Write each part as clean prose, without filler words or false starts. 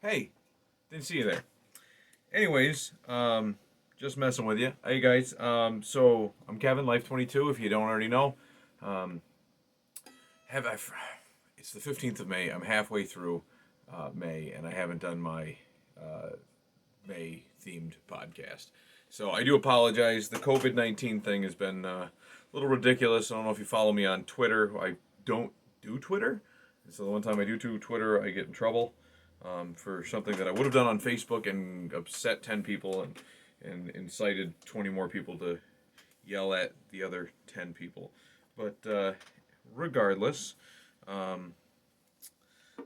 Hey, didn't see you there. Anyways, just messing with you. Hey guys, so I'm Kevin, Life22. If you don't already know, um, have I? It's the 15th of May. I'm halfway through May, and I haven't done my uh, May themed podcast. So I do apologize. The COVID-19 thing has been a little ridiculous. I don't know if you follow me on Twitter. I don't do Twitter. So the one time I do Twitter, I get in trouble for something that I would have done on Facebook and upset 10 people and incited 20 more people to yell at the other 10 people. But regardless, um,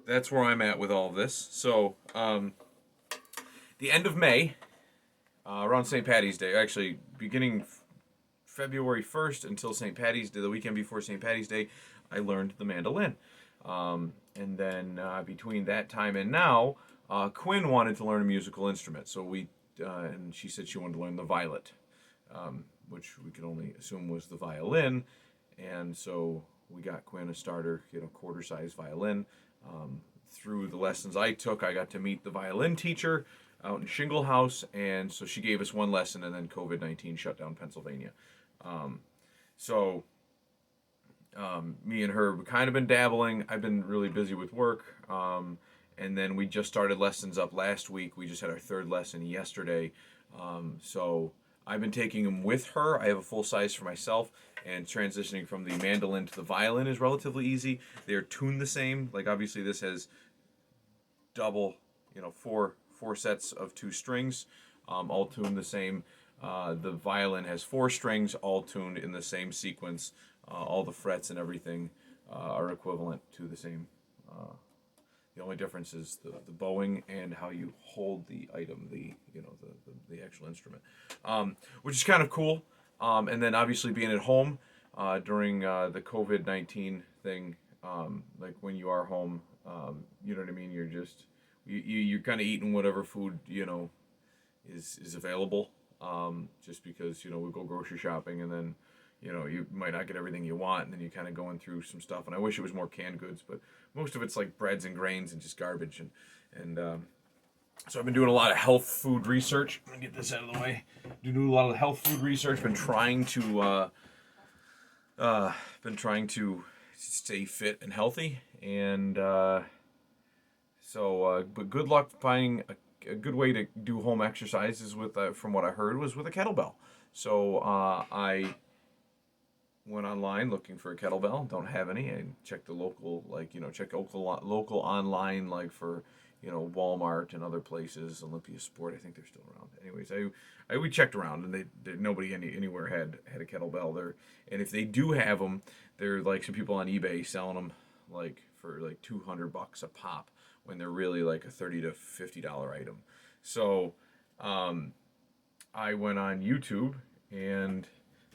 that's where I'm at with all of this. So, the end of May, around St. Patty's Day, actually beginning February 1st until St. Patty's Day, the weekend before St. Patty's Day, I learned the mandolin. And then between that time and now, Quinn wanted to learn a musical instrument. So and she said she wanted to learn the violet, which we could only assume was the violin. And so we got Quinn a starter, quarter-size violin. Through the lessons I took, I got to meet the violin teacher out in Shingle House, and so she gave us one lesson, and then COVID-19 shut down Pennsylvania. So me and her, we kind of been dabbling. I've been really busy with work, and then we just started lessons up last week. We just had our third lesson yesterday, so I've been taking them with her. I have a full size for myself, and transitioning from the mandolin to the violin is relatively easy. They're tuned the same. Like obviously this has double, four sets of two strings, all tuned the same. The violin has four strings, all tuned in the same sequence. All the frets and everything are equivalent to the same. The only difference is the bowing and how you hold the item, the actual instrument, which is kind of cool. And then obviously being at home during the COVID-19 thing, like when you are home, you know what I mean. You're just you're kind of eating whatever food is available. Just because we go grocery shopping and then you might not get everything you want, and then you're kind of going through some stuff. And I wish it was more canned goods, but most of it's like breads and grains and just garbage. And so I've been doing a lot of health food research. I'm gonna get this out of the way. Do a lot of health food research. Been trying to stay fit and healthy. And but good luck finding a good way to do home exercises with, from what I heard, was with a kettlebell. So I went online looking for a kettlebell. Don't have any. I checked the local, check local online, like for, Walmart and other places. Olympia Sport, I think they're still around. Anyways, we checked around, and nobody anywhere had a kettlebell. And if they do have them, they're like some people on eBay selling them like for like $200 a pop when they're really like a $30 to $50 item. So I went on YouTube, and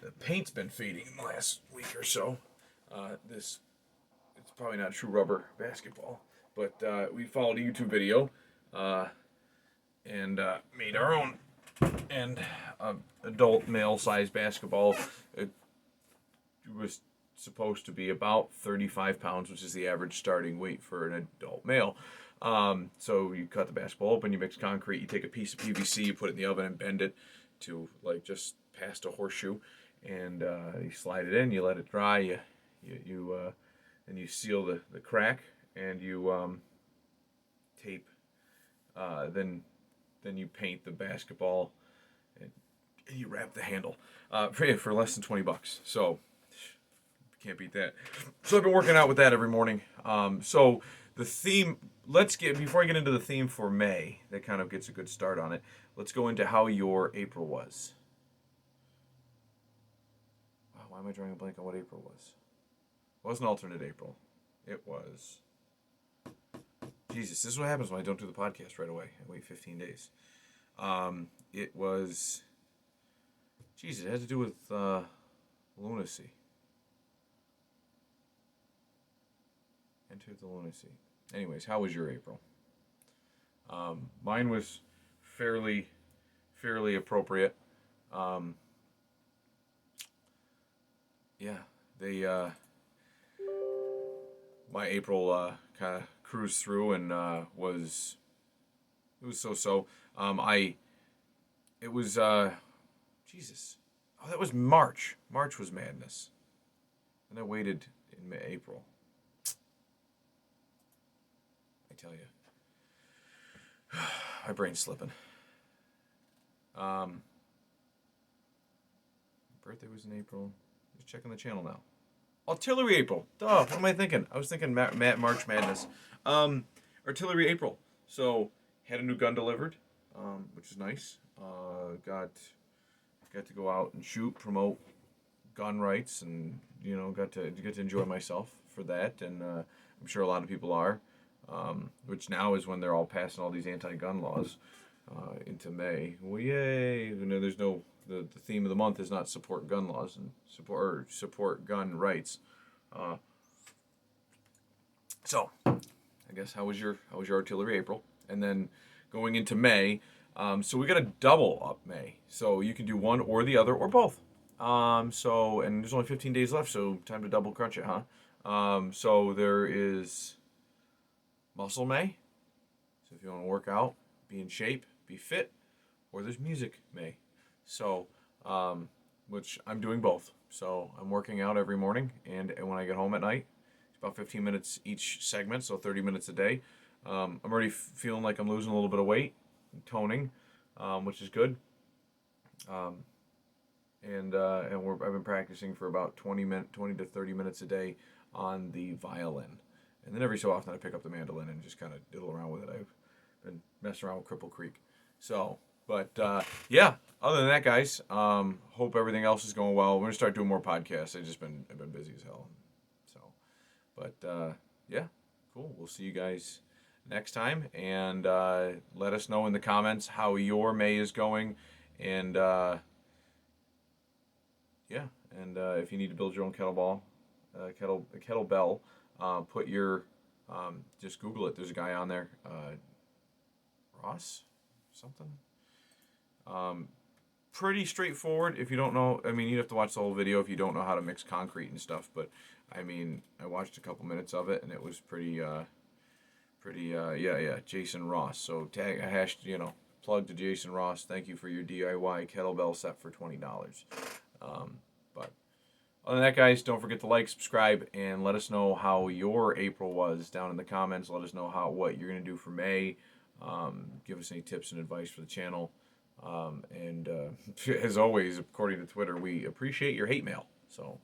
the paint's been fading in the last week or so. It's probably not true rubber basketball, but we followed a YouTube video and made our own. And adult male-sized basketball. It was supposed to be about 35 pounds, which is the average starting weight for an adult male. So you cut the basketball open, you mix concrete, you take a piece of PVC, you put it in the oven and bend it to like just past a horseshoe, and you slide it in, you let it dry, then you seal the crack, and you tape, then you paint the basketball, and you wrap the handle for less than $20. So can't beat that. So I've been working out with that every morning. So the theme, before I get into the theme for May, that kind of gets a good start on it, let's go into how your April was. Why am I drawing a blank on what April was? It wasn't alternate April. It was... Jesus, this is what happens when I don't do the podcast right away. I wait 15 days. It was... Jesus, it had to do with lunacy. Enter the lunacy. Anyways, how was your April? Mine was fairly appropriate. My April kind of cruised through and was It was so. It was Jesus. Oh, that was March. March was madness. And I waited in April. I tell you, my brain's slipping. Um, birthday was in April. Just checking the channel now. Artillery April. Duh. What am I thinking? I was thinking March Madness. Artillery April. So had a new gun delivered, which is nice. Got to go out and shoot, promote gun rights, and got to enjoy myself for that. And I'm sure a lot of people are. Which now is when they're all passing all these anti-gun laws into May. Well, yay! There's no the theme of the month is not support gun laws and support gun rights. So, I guess how was your artillery April? And then going into May, so we got a double up May. So you can do one or the other or both. And there's only 15 days left, so time to double crunch it, huh? So there is Muscle May. So if you want to work out, be in shape, be fit, or there's Music May. So, which I'm doing both. So I'm working out every morning, and when I get home at night, it's about 15 minutes each segment, so 30 minutes a day. I'm already feeling like I'm losing a little bit of weight, toning, which is good. I've been practicing for about 20 to 30 minutes a day on the violin. And then every so often I pick up the mandolin and just kind of diddle around with it. I've been messing around with Cripple Creek. So, but yeah, other than that, guys, hope everything else is going well. We're going to start doing more podcasts. I've been busy as hell. So, but yeah, cool. We'll see you guys next time. And let us know in the comments how your May is going. And yeah, and if you need to build your own kettlebell, put your, just Google it. There's a guy on there, Ross, something. Pretty straightforward. If you don't know, I mean, you'd have to watch the whole video if you don't know how to mix concrete and stuff. But I mean, I watched a couple minutes of it, and it was pretty, yeah, Jason Ross. So tag a hash, plug to Jason Ross. Thank you for your DIY kettlebell set for $20. But other than that, guys, don't forget to like, subscribe, and let us know how your April was down in the comments. Let us know what you're going to do for May. Give us any tips and advice for the channel. And as always, according to Twitter, we appreciate your hate mail. So